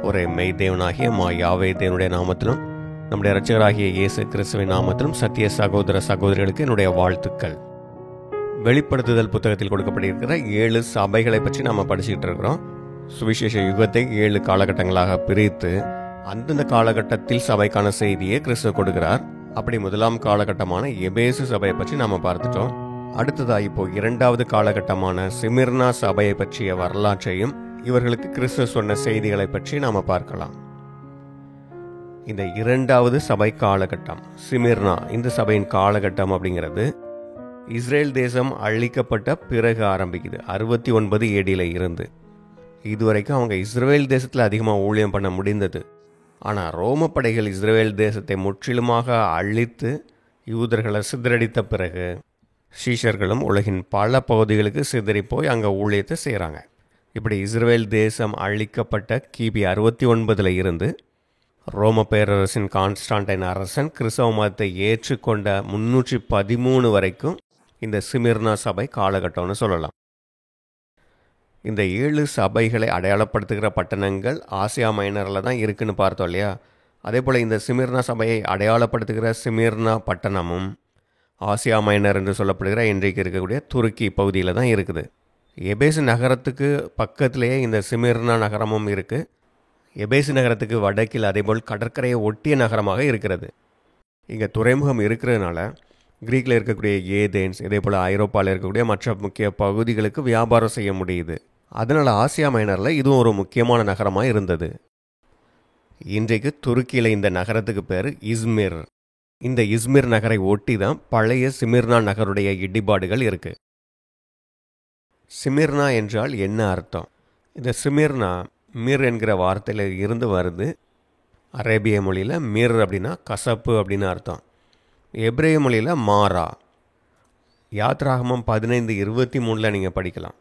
ஒரே மெய் தேவனாகிய யாவே தேவனுடைய நாமத்திலும் நம்முடைய இரட்சகராகிய இயேசு கிறிஸ்துவின் நாமத்திலும் சத்திய சகோதர சகோதரிகளுக்கு என்னுடைய வாழ்த்துக்கள். வெளிப்படுத்துதல் புத்தகத்தில் கொடுக்கப்பட்டிருக்கிற 7 சபைகளை பற்றி நாம் படிச்சுக்கிட்டு இருக்கிறோம். சுவிசேஷ யுகத்தை 7 காலகட்டங்களாக பிரித்து அந்தந்த காலகட்டத்தில் சபைக்கான செய்தியை கிறிஸ்து கொடுக்கிறார். அப்படி முதலாம் காலகட்டமான எபேசு சபையை பற்றி நாம் பார்த்துட்டோம். அடுத்ததாக இப்போ 2வது காலகட்டமான சிமிர்னா சபையை பற்றிய வரலாற்றையும் இவர்களுக்கு கிறிஸ்து சொன்ன செய்திகளை பற்றி நாம் பார்க்கலாம். இந்த 2வது சபை காலகட்டம் சிமிர்னா, இந்த சபையின் காலகட்டம் அப்படிங்கிறது இஸ்ரேல் தேசம் அழிக்கப்பட்ட பிறகு ஆரம்பிக்குது. 69 AD இருந்து. இதுவரைக்கும் அவங்க இஸ்ரேல் தேசத்தில் அதிகமாக ஊழியம் பண்ண முடிந்தது. ஆனால் ரோம படைகள் இஸ்ரேல் தேசத்தை முற்றிலுமாக அழித்து யூதர்களை சிதறடித்த பிறகு சீஷர்களும் உலகின் பல பகுதிகளுக்கு சிதறி போய் அங்கே ஊழியத்தை செய்கிறாங்க. இப்படி இஸ்ரேல் தேசம் அழிக்கப்பட்ட கிபி 69 இருந்து ரோம பேரரசின் கான்ஸ்டான்டைன் அரசன் கிறிஸ்தவ மதத்தை ஏற்றுக்கொண்ட 313 வரைக்கும் இந்த சிமிர்னா சபை காலகட்டம்னு சொல்லலாம். இந்த 7 சபைகளை அடையாளப்படுத்துகிற பட்டணங்கள் ஆசியா மைனரில் தான் இருக்குன்னு பார்த்தோம் இல்லையா? அதே போல் இந்த சிமிர்னா சபையை அடையாளப்படுத்துகிற சிமிர்னா பட்டணமும் ஆசியா மைனர் என்று சொல்லப்படுகிற இன்றைக்கு இருக்கக்கூடிய துருக்கி பகுதியில் தான் இருக்குது. எபேசு நகரத்துக்கு பக்கத்திலேயே இந்த சிமிர்னா நகரமும் இருக்குது. எபேசு நகரத்துக்கு வடக்கில் அதேபோல் கடற்கரையை ஒட்டிய நகரமாக இருக்கிறது. இங்கே துறைமுகம் இருக்கிறதுனால கிரீக்கில் இருக்கக்கூடிய ஏதேன்ஸ், இதே போல் ஐரோப்பாவில் இருக்கக்கூடிய மற்ற முக்கிய பகுதிகளுக்கு வியாபாரம் செய்ய முடியுது. அதனால் ஆசியா மைனரில் இதுவும் ஒரு முக்கியமான நகரமாக இருந்தது. இன்றைக்கு துருக்கியில் இந்த நகரத்துக்கு பேர் இஸ்மிர். இந்த இஸ்மிர் நகரை ஒட்டி தான் பழைய சிமிர்னா நகருடைய இடிபாடுகள் இருக்குது. சிமிர்னா என்றால் என்ன அர்த்தம்? இந்த சிமிர்னா மிர் என்கிற வார்த்தையில் இருந்து வருது. அரேபிய மொழியில் மிர் அப்படின்னா கசப்பு அப்படின்னு அர்த்தம். எப்ரேய மொழியில் மாரா. யாத்ராகமம் 15:23 நீங்கள் படிக்கலாம்.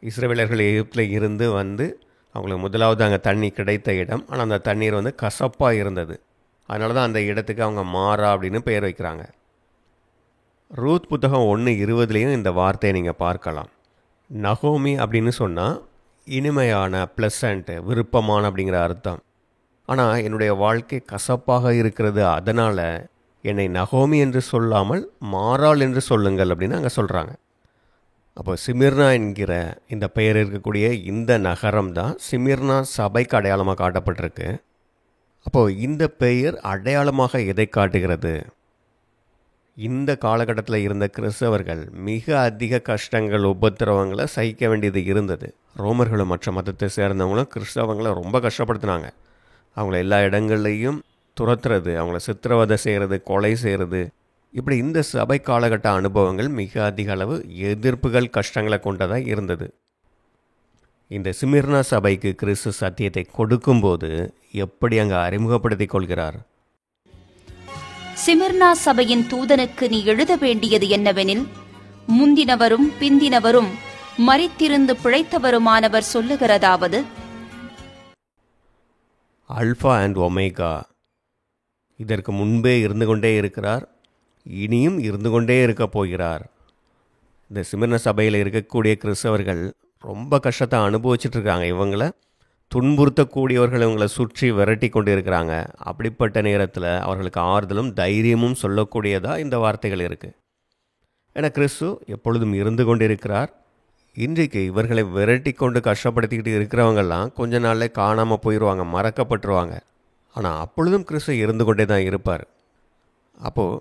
இஸ்ரவேலர்கள் எகிப்தில் இருந்து வந்து அவங்களுக்கு முதலாவது அங்கே தண்ணி கிடைத்த இடம். ஆனால் அந்த தண்ணீர் வந்து கசப்பாக இருந்தது. அதனால தான் அந்த இடத்துக்கு அவங்க மாரா அப்படின்னு பெயர் வைக்கிறாங்க. ரூத் புத்தகம் 1:20 இந்த வார்த்தையை நீங்கள் பார்க்கலாம். நகோமி அப்படின்னு சொன்னால் இனிமையான, ப்ளசண்ட், விருப்பமான அப்படிங்கிற அர்த்தம். ஆனால் என்னுடைய வாழ்க்கை கசப்பாக இருக்கிறது, அதனால் என்னை நகோமி என்று சொல்லாமல் மாறாள் என்று சொல்லுங்கள் அப்படின்னு அங்கே சொல்கிறாங்க. அப்போ சிமிர்னா என்கிற இந்த பெயர் இருக்கக்கூடிய இந்த நகரம் தான் சிமிர்னா சபைக்கு அடையாளமாக காட்டப்பட்டிருக்கு. அப்போது இந்த பெயர் அடையாளமாக எதை காட்டுகிறது? இந்த காலகட்டத்தில் இருந்த கிறிஸ்தவர்கள் மிக அதிக கஷ்டங்கள், உபத்திரவங்களை சகிக்க வேண்டியது இருந்தது. ரோமர்களும் மற்ற மதத்தை சேர்ந்தவங்களும் கிறிஸ்தவங்களை ரொம்ப கஷ்டப்படுத்தினாங்க. அவங்கள எல்லா இடங்கள்லையும் துரத்துறது, அவங்கள சித்திரவதை செய்கிறது, கொலை செய்கிறது. இப்படி இந்த சபை காலகட்ட அனுபவங்கள் மிக அதிக அளவு எதிர்ப்புகள், கஷ்டங்களை கொண்டதாக இருந்தது. இந்த சிமிர்னா சபைக்கு கிறிஸ்து சத்தியத்தை கொடுக்கும்போது எப்படி அங்கே அறிமுகப்படுத்தி கொள்கிறார்? சிமிர்னா சபையின் தூதனுக்கு நீ எழுத வேண்டியது என்னவெனில், முந்தினவரும் பிந்தினவரும் மரித்திருந்து பிழைத்தவருமானவர் சொல்லுகிறதாவது, அல்ஃபா அண்ட் ஒமேகா, இதற்கு முன்பே இருந்து கொண்டே இருக்கிறார், இனியும் இருந்து கொண்டே இருக்க போகிறார். இந்த சிமிர்னா சபையில் இருக்கக்கூடிய கிறிஸ்தவர்கள் ரொம்ப கஷ்டத்தை அனுபவிச்சுட்ருக்காங்க. இவங்களை துன்புறுத்தக்கூடியவர்கள் இவங்களை சுற்றி விரட்டி கொண்டு இருக்கிறாங்க. அப்படிப்பட்ட நேரத்தில் அவர்களுக்கு ஆறுதலும் தைரியமும் சொல்லக்கூடியதாக இந்த வார்த்தைகள் இருக்குது. ஏன்னா கிறிஸ்து எப்பொழுதும் இருந்து கொண்டு இருக்கிறார். இன்றைக்கு இவர்களை விரட்டி கொண்டு கஷ்டப்படுத்திக்கிட்டு இருக்கிறவங்கெல்லாம் கொஞ்ச நாளில் காணாமல் போயிடுவாங்க, மறக்கப்பட்டுருவாங்க. ஆனால் அப்பொழுதும் கிறிஸ்து இருந்து கொண்டே தான் இருப்பார். அப்போது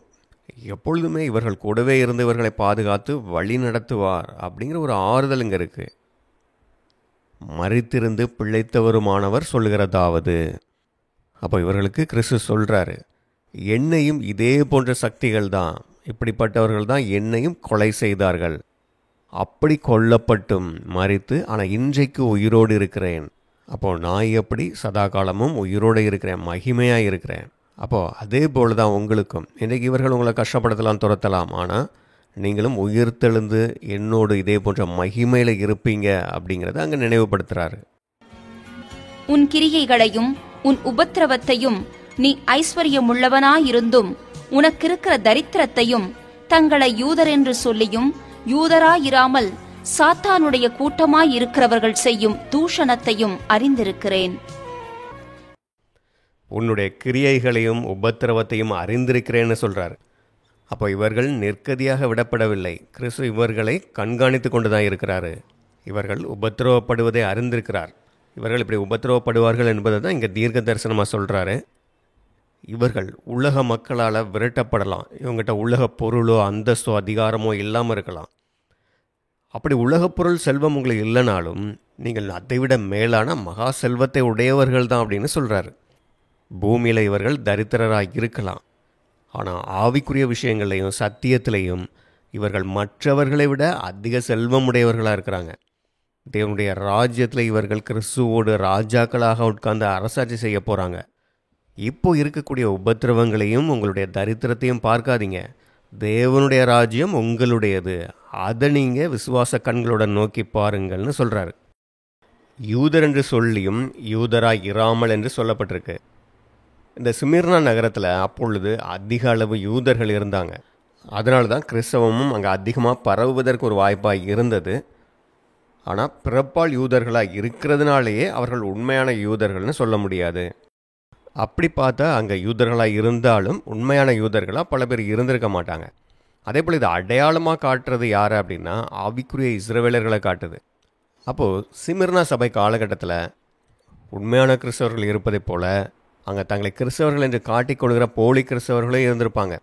எப்பொழுதுமே இவர்கள் கூடவே இருந்து இவர்களை பாதுகாத்து வழி நடத்துவார் அப்படிங்கிற ஒரு ஆறுதல் இங்கே இருக்குது. மரித்திருந்து பிழைத்தவருமானவர் சொல்லுகிறதாவது, அப்போ இவர்களுக்கு கிறிஸ்து சொல்கிறாரு, என்னையும் இதே போன்ற சக்திகள் தான், இப்படிப்பட்டவர்கள் தான் என்னையும் கொலை செய்தார்கள். அப்படி கொல்லப்பட்டும் மரித்து, ஆனால் இன்றைக்கு உயிரோடு இருக்கிறேன். அப்போது நான் எப்படி சதா காலமும் உயிரோடு இருக்கிறேன், மகிமையாக இருக்கிறேன். அப்போது அதே போல் தான் உங்களுக்கும். இன்றைக்கு இவர்கள் உங்களை கஷ்டப்படுத்தலாம், துரத்தலாம், ஆனால் நீங்களும் உயிர்த்தெழுந்து என்னோடு இதே போன்ற மகிமையில் இருப்பீங்க அப்படிங்கிறத அங்கே நினைவுபடுத்துகிறாரு. உன் கிரியைகளையும் உன் உபத்திரவத்தையும் நீ ஐஸ்வர்யமுள்ளவனாயிருந்தும் உனக்கிருக்கிற தரித்திரத்தையும் தங்களை யூதர் என்று சொல்லியும் யூதராயிராமல் சாத்தானுடைய கூட்டமாயிருக்கிறவர்கள் செய்யும் தூஷணத்தையும் அறிந்திருக்கிறேன். உன்னுடைய கிரியைகளையும் உபத்திரவத்தையும் அறிந்திருக்கிறேன்னு சொல்கிறார். அப்போ இவர்கள் நிர்கதியாக விடப்படவில்லை. கிறிஸ்து இவர்களை கண்காணித்து கொண்டு தான் இருக்கிறாரு. இவர்கள் உபத்திரவப்படுவதை அறிந்திருக்கிறார். இவர்கள் இப்படி உபத்திரவப்படுவார்கள் என்பதை தான் இங்கே தீர்க்க தரிசனமாக சொல்கிறாரு. இவர்கள் உலக மக்களால் விரட்டப்படலாம். இவங்ககிட்ட உலக பொருளோ அந்தஸ்தோ அதிகாரமோ இல்லாமல் இருக்கலாம். அப்படி உலகப் பொருள் செல்வம் உங்களுக்கு இல்லைனாலும் நீங்கள் அதைவிட மேலான மகா செல்வத்தை உடையவர்கள் தான் அப்படின்னு சொல்கிறாரு. பூமியில் இவர்கள் தரித்திரராக இருக்கலாம். ஆனால் ஆவிக்குரிய விஷயங்களையும் சத்தியத்திலையும் இவர்கள் மற்றவர்களை விட அதிக செல்வம் உடையவர்களாக இருக்கிறாங்க. தேவனுடைய ராஜ்யத்தில் இவர்கள் கிறிஸ்துவோடு ராஜாக்களாக உட்கார்ந்து அரசாட்சி செய்ய போகிறாங்க. இப்போ இருக்கக்கூடிய உபத்திரவங்களையும் உங்களுடைய தரித்திரத்தையும் பார்க்காதீங்க. தேவனுடைய ராஜ்யம் உங்களுடையது. அதை நீங்கள் விசுவாச கண்களோட நோக்கி பாருங்கள்னு சொல்கிறாரு. யூதர் என்று சொல்லியும் யூதராய் இராமல் என்று சொல்லப்பட்டிருக்கு. இந்த சிமிர்னா நகரத்தில் அப்பொழுது அதிக அளவு யூதர்கள் இருந்தாங்க. அதனால தான் கிறிஸ்தவமும் அங்கே அதிகமாக பரவுவதற்கு ஒரு வாய்ப்பாக இருந்தது. ஆனால் பிறப்பால் யூதர்களாக இருக்கிறதுனாலேயே அவர்கள் உண்மையான யூதர்கள்னு சொல்ல முடியாது. அப்படி பார்த்தா அங்கே யூதர்களாக இருந்தாலும் உண்மையான யூதர்களாக பல பேர் இருந்திருக்க மாட்டாங்க. அதே போல் இது அடையாளமாக காட்டுறது யார் அப்படின்னா ஆவிக்குரிய இஸ்ரவேலர்களை காட்டுது. அப்போது சிமிர்னா சபை காலகட்டத்தில் உண்மையான கிறிஸ்தவர்கள் இருப்பதைப் போல அங்கே தங்களை கிறிஸ்தவர்கள் என்று காட்டிக்கொள்கிற போலி கிறிஸ்தவர்களும் இருந்திருப்பாங்க.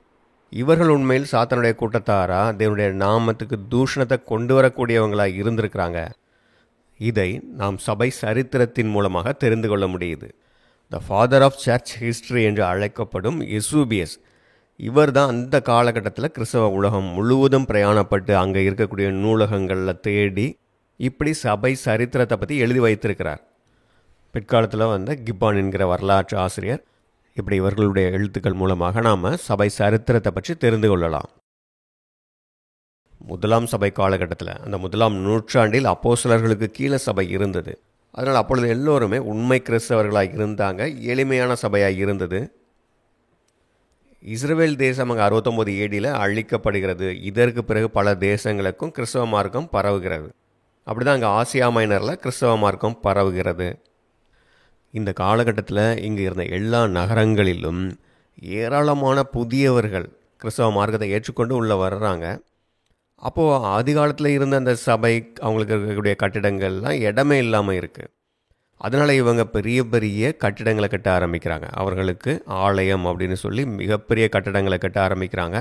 இவர்கள் உண்மையில் சாத்தானுடைய கூட்டத்தாரா தேவனுடைய நாமத்துக்கு தூஷணத்தை கொண்டு வரக்கூடியவங்களாக இருந்திருக்கிறாங்க. இதை நாம் சபை சரித்திரத்தின் மூலமாக தெரிந்து கொள்ள முடியுது. The father of search history என்று அழைக்கப்படும் எசூபியஸ் இவர் தான் அந்த காலகட்டத்தில் கிறிஸ்தவ உலகம் முழுவதும் பிரயாணப்பட்டு அங்கே இருக்கக்கூடிய நூலகங்களில் தேடி இப்படி சபை சரித்திரத்தை பற்றி எழுதி வைத்திருக்கிறார். பிற்காலத்தில் வந்த கிப்பான் என்கிற வரலாற்று ஆசிரியர் இப்படி இவர்களுடைய எழுத்துக்கள் மூலமாக நாம் சபை சரித்திரத்தை பற்றி தெரிந்து கொள்ளலாம். முதலாம் சபை காலகட்டத்தில் அந்த முதலாம் நூற்றாண்டில் அப்போஸ்தலர்களுக்கு கீழே சபை இருந்தது. அதனால் அப்பொழுது எல்லோருமே உண்மை கிறிஸ்தவர்களாக இருந்தாங்க. எளிமையான சபையாக இருந்தது. இஸ்ரவேல் தேசம் அங்கே 69 AD அழிக்கப்படுகிறது. இதற்கு பிறகு பல தேசங்களுக்கும் கிறிஸ்தவ மார்க்கம் பரவுகிறது. அப்படி தான் அங்கே ஆசியா மைனரில் கிறிஸ்தவ மார்க்கம் பரவுகிறது. இந்த காலகட்டத்தில் இங்கே இருந்த எல்லா நகரங்களிலும் ஏராளமான புதியவர்கள் கிறிஸ்தவ மார்க்கத்தை ஏற்றுக்கொண்டு உள்ளே வர்றாங்க. அப்போது ஆதி காலத்தில் இருந்த அந்த சபை அவங்களுக்கு இருக்கக்கூடிய கட்டிடங்கள்லாம் இடமே இல்லாமல் இருக்குது. அதனால் இவங்க பெரிய பெரிய கட்டிடங்களை கட்ட ஆரம்பிக்கிறாங்க. அவர்களுக்கு ஆலயம் அப்படின்னு சொல்லி மிகப்பெரிய கட்டிடங்களை கட்ட ஆரம்பிக்கிறாங்க.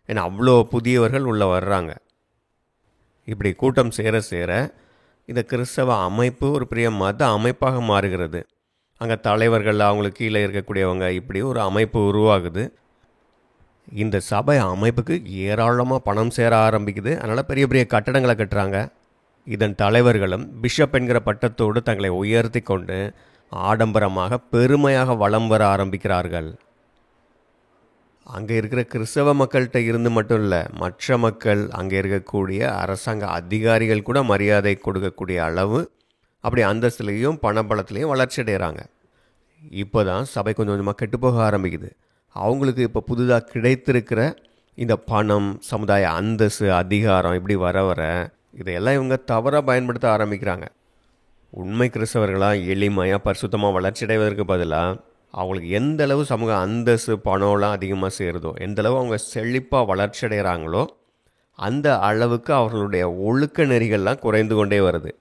ஏன்னா அவ்வளோ புதியவர்கள் உள்ளே வர்றாங்க. இப்படி கூட்டம் சேர சேர இந்த கிறிஸ்தவ அமைப்பு ஒரு பெரிய மத அமைப்பாக மாறுகிறது. அங்கே தலைவர்கள் அவங்களுக்கு கீழே இருக்கக்கூடியவங்க இப்படி ஒரு அமைப்பு உருவாகுது. இந்த சபை அமைப்புக்கு ஏராளமாக பணம் சேர ஆரம்பிக்குது. அதனால் பெரிய பெரிய கட்டடங்களை கட்டுறாங்க. இதன் தலைவர்களும் பிஷப் என்கிற பட்டத்தோடு தங்களை உயர்த்தி கொண்டு ஆடம்பரமாக பெருமையாக வலம் வர ஆரம்பிக்கிறார்கள். அங்கே இருக்கிற கிறிஸ்தவ மக்கள்கிட்ட இருந்து மட்டும் இல்லை, மற்ற மக்கள் அங்கே இருக்கக்கூடிய அரசாங்க அதிகாரிகள் கூட மரியாதை கொடுக்கக்கூடிய அளவு அப்படி அந்தஸ்துலேயும் பணபலத்திலையும் வளர்ச்சி அடைகிறாங்க. இப்போ தான் சபை கொஞ்சம் கொஞ்சமாக கெட்டுப்போக ஆரம்பிக்குது. அவங்களுக்கு இப்போ புதுதாக கிடைத்திருக்கிற இந்த பணம், சமுதாய அந்தஸ்து, அதிகாரம் இப்படி வர வர இதையெல்லாம் இவங்க தவறாக பயன்படுத்த ஆரம்பிக்கிறாங்க. உண்மை கிறிஸ்தவர்களாக எளிமையாக பரிசுத்தமாக வளர்ச்சி அடைவதற்கு பதிலாக அவங்களுக்கு எந்த அளவு சமூக அந்தஸ்து பணம்லாம் அதிகமாக சேருதோ, எந்தளவு அவங்க செழிப்பாக வளர்ச்சி அடைகிறாங்களோ அந்த அளவுக்கு அவர்களுடைய ஒழுக்க நெறிகள்லாம் குறைந்து கொண்டே வருது.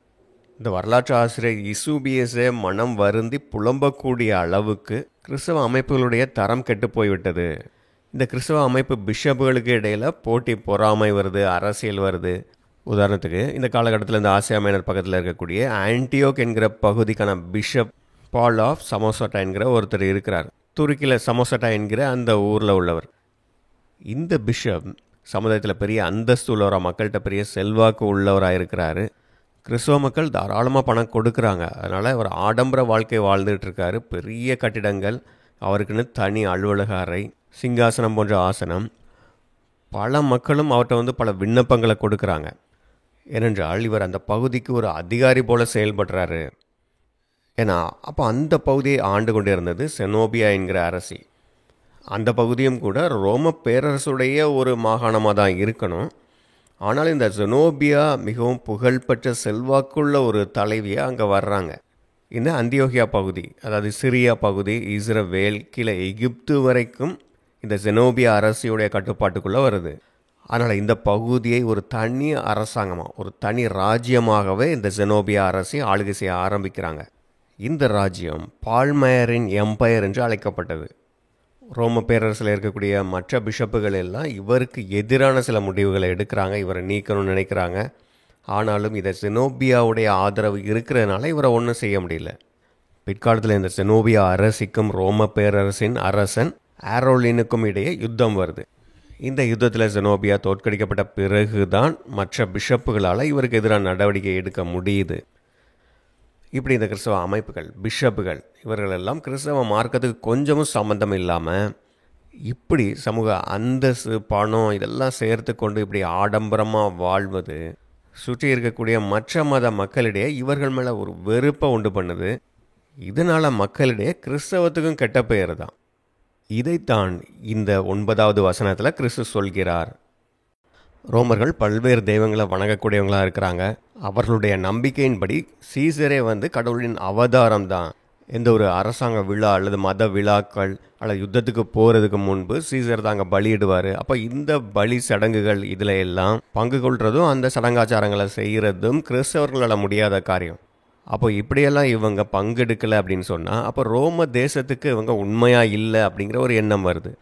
இந்த வரலாற்று ஆசிரியர் இசூபியஸே மனம் வருந்தி புலம்பக்கூடிய அளவுக்கு கிறிஸ்தவ அமைப்புகளுடைய தரம் கெட்டு போய்விட்டது. இந்த கிறிஸ்தவ அமைப்பு பிஷப்புகளுக்கு இடையில் போட்டி பொறாமை வருது, அரசியல் வருது. உதாரணத்துக்கு இந்த காலகட்டத்தில் இந்த ஆசியா மைனர் பக்கத்தில் இருக்கக்கூடிய ஆன்டியோக் என்கிற பகுதிக்கான பிஷப் பால் ஆஃப் சமோசட்டா என்கிற ஒருத்தர் இருக்கிறார். துருக்கியில் சமோசட்டா என்கிற அந்த ஊரில் உள்ளவர். இந்த பிஷப் சமுதாயத்தில் பெரிய அந்தஸ்து உள்ளவராக, மக்கள்கிட்ட பெரிய செல்வாக்கு உள்ளவராக இருக்கிறாரு. கிறிஸ்தவ மக்கள் தாராளமாக பணம் கொடுக்குறாங்க. அதனால் அவர் ஆடம்பர வாழ்க்கை வாழ்ந்துட்டு இருக்காரு. பெரிய கட்டிடங்கள், அவருக்குன்னு தனி அலுவலக அறை, சிங்காசனம் போன்ற ஆசனம். பல மக்களும் அவர்கிட்ட பல விண்ணப்பங்களை கொடுக்குறாங்க. ஏனென்றால் இவர் அந்த பகுதிக்கு ஒரு அதிகாரி போல செயல்படுறாரு. ஏன்னா அப்போ அந்த பகுதியை ஆண்டு கொண்டே இருந்தது செனோபியா என்கிற அரசி. அந்த பகுதியும் கூட ரோம பேரரசுடைய ஒரு மாகாணமாக தான் இருக்கணும். ஆனால் இந்த செனோபியா மிகவும் புகழ்பெற்ற செல்வாக்குள்ள ஒரு தலைவியாக அங்கே வர்றாங்க. இந்த அந்தியோகியா பகுதி, அதாவது சிரியா பகுதி, இஸ்ரவேல், கீழே எகிப்து வரைக்கும் இந்த ஜெனோபியா அரசியுடைய கட்டுப்பாட்டுக்குள்ளே வருது. அதனால் இந்த பகுதியை ஒரு தனி அரசாங்கமாக, ஒரு தனி ராஜ்யமாகவே இந்த ஜெனோபியா அரசி ஆளுகை செய்ய ஆரம்பிக்கிறாங்க. இந்த ராஜ்யம் பால்மயரின் எம்பையர் என்று அழைக்கப்பட்டது. ரோம பேரரசில் இருக்கக்கூடிய மற்ற பிஷப்புகள் எல்லாம் இவருக்கு எதிரான சில முடிவுகளை எடுக்கிறாங்க, இவரை நீக்கணும்னு நினைக்கிறாங்க. ஆனாலும் இதை ஜெனோபியாவுடைய ஆதரவு இருக்கிறதுனால இவரை ஒன்றும் செய்ய முடியல. பிற்காலத்தில் இந்த ஜெனோபியா அரசிக்கும் ரோம பேரரசின் அரசன் ஆரோலினுக்கும் இடையே யுத்தம் வருது. இந்த யுத்தத்தில் ஜெனோபியா தோற்கடிக்கப்பட்ட பிறகுதான் மற்ற பிஷப்புகளால் இவருக்கு எதிரான நடவடிக்கை எடுக்க முடியுது. இப்படி இந்த கிறிஸ்தவ அமைப்புகள், பிஷப்புகள், இவர்களெல்லாம் கிறிஸ்தவ மார்க்கத்துக்கு கொஞ்சமும் சம்மந்தம் இல்லாமல் இப்படி சமூக அந்தஸ்து, பணம் இதெல்லாம் சேர்த்து கொண்டு இப்படி ஆடம்பரமாக வாழ்வது சுற்றி இருக்கக்கூடிய மற்ற மத மக்களிடையே இவர்கள் மேலே ஒரு வெறுப்பை உண்டு பண்ணுது. இதனால் மக்களிடையே கிறிஸ்தவத்துக்கும் கெட்ட பெயர் தான். இதைத்தான் இந்த 9வது வசனத்தில் கிறிஸ்து சொல்கிறார். ரோமர்கள் பல்வேறு தெய்வங்களை வணங்கக்கூடியவங்களாக இருக்கிறாங்க. அவர்களுடைய நம்பிக்கையின்படி சீசரே கடவுளின் அவதாரம் தான். எந்த ஒரு அரசாங்க விழா அல்லது மத விழாக்கள் அல்லது யுத்தத்துக்கு போகிறதுக்கு முன்பு சீசர் தாங்க பலியிடுவார். அப்போ இந்த பலி சடங்குகள் இதில் எல்லாம் பங்கு கொள்வதும் அந்த சடங்காச்சாரங்களை செய்கிறதும் கிறிஸ்தவர்களால் முடியாத காரியம். அப்போ இப்படியெல்லாம் இவங்க பங்கெடுக்கலை அப்படின்னு சொன்னால் அப்போ ரோம தேசத்துக்கு இவங்க உண்மையாக இல்லை அப்படிங்கிற ஒரு எண்ணம் வருது.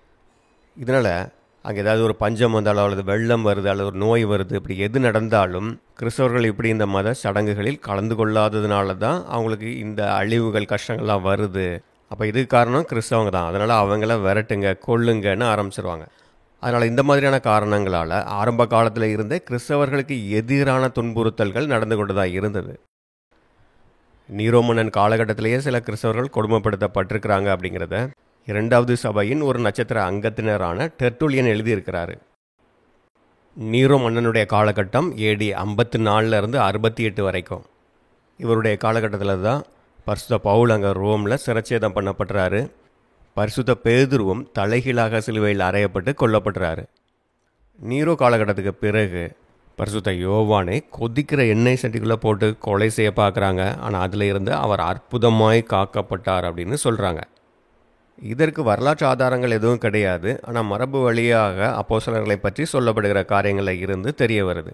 இதனால் அங்கே ஏதாவது ஒரு பஞ்சம் வந்தாலோ அல்லது வெள்ளம் வருது அல்லது ஒரு நோய் வருது, இப்படி எது நடந்தாலும் கிறிஸ்தவர்கள் இப்படி இந்த மத சடங்குகளில் கலந்து கொள்ளாததுனால தான் அவங்களுக்கு இந்த அழிவுகள், கஷ்டங்கள்லாம் வருது. அப்போ இதுக்கு காரணம் கிறிஸ்தவங்க தான். அதனால் அவங்கள விரட்டுங்க, கொள்ளுங்கன்னு ஆரம்பிச்சிருவாங்க. அதனால் இந்த மாதிரியான காரணங்களால் ஆரம்ப காலத்தில் இருந்தே கிறிஸ்தவர்களுக்கு எதிரான துன்புறுத்தல்கள் நடந்து கொண்டு தான் இருந்தது. நீரோ மன்னன் காலகட்டத்திலேயே சில கிறிஸ்தவர்கள் கொடுமைப்படுத்தப்பட்டிருக்கிறாங்க அப்படிங்கிறத 2வது சபையின் ஒரு நட்சத்திர அங்கத்தினரான டெர்ட்டுலியன் எழுதியிருக்கிறாரு. நீரோ மன்னனுடைய காலகட்டம் AD 54 68 வரைக்கும். இவருடைய காலகட்டத்தில் தான் பரிசுத்த பவுல் அங்கே ரோமில் சிரச்சேதம் பண்ணப்படுறாரு. பரிசுத்த பேதுருவும் தலைகீழாக சிலுவையில் அறையப்பட்டு கொல்லப்படுறாரு. நீரோ காலகட்டத்துக்கு பிறகு பரிசுத்த யோவானை கொதிக்கிற எண்ணெய் சட்டிக்குள்ளே போட்டு கொலை செய்ய பார்க்குறாங்க. ஆனால் அதில் இருந்து அவர் அற்புதமாய் காக்கப்பட்டார் அப்படின்னு சொல்கிறாங்க. இதற்கு வரலாற்று ஆதாரங்கள் எதுவும் கிடையாது. ஆனால் மரபு வழியாக அப்போஸ்தலர்களை பற்றி சொல்லப்படுகிற காரியங்களில் இருந்து தெரிய வருது.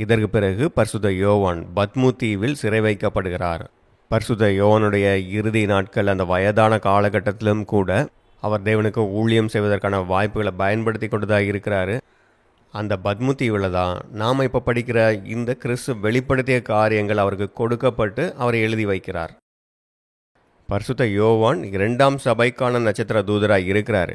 இதற்கு பிறகு பரிசுத்த யோவான் பத்மு தீவில் சிறை வைக்கப்படுகிறார். பரிசுத்த யோவானுடைய இறுதி நாட்கள் அந்த வயதான காலகட்டத்திலும் கூட அவர் தேவனுக்கு ஊழியம் செய்வதற்கான வாய்ப்புகளை பயன்படுத்தி கொண்டுதான் இருக்கிறாரு. அந்த பத்மு தீவில் தான் நாம் இப்போ படிக்கிற இந்த கிறிஸ்து வெளிப்படுத்திய காரியங்கள் அவருக்கு கொடுக்கப்பட்டு அவர் எழுதி வைக்கிறார். பரிசுத்த யோவான் 2ஆம் சபைக்கான நட்சத்திர தூதராக இருக்கிறாரு.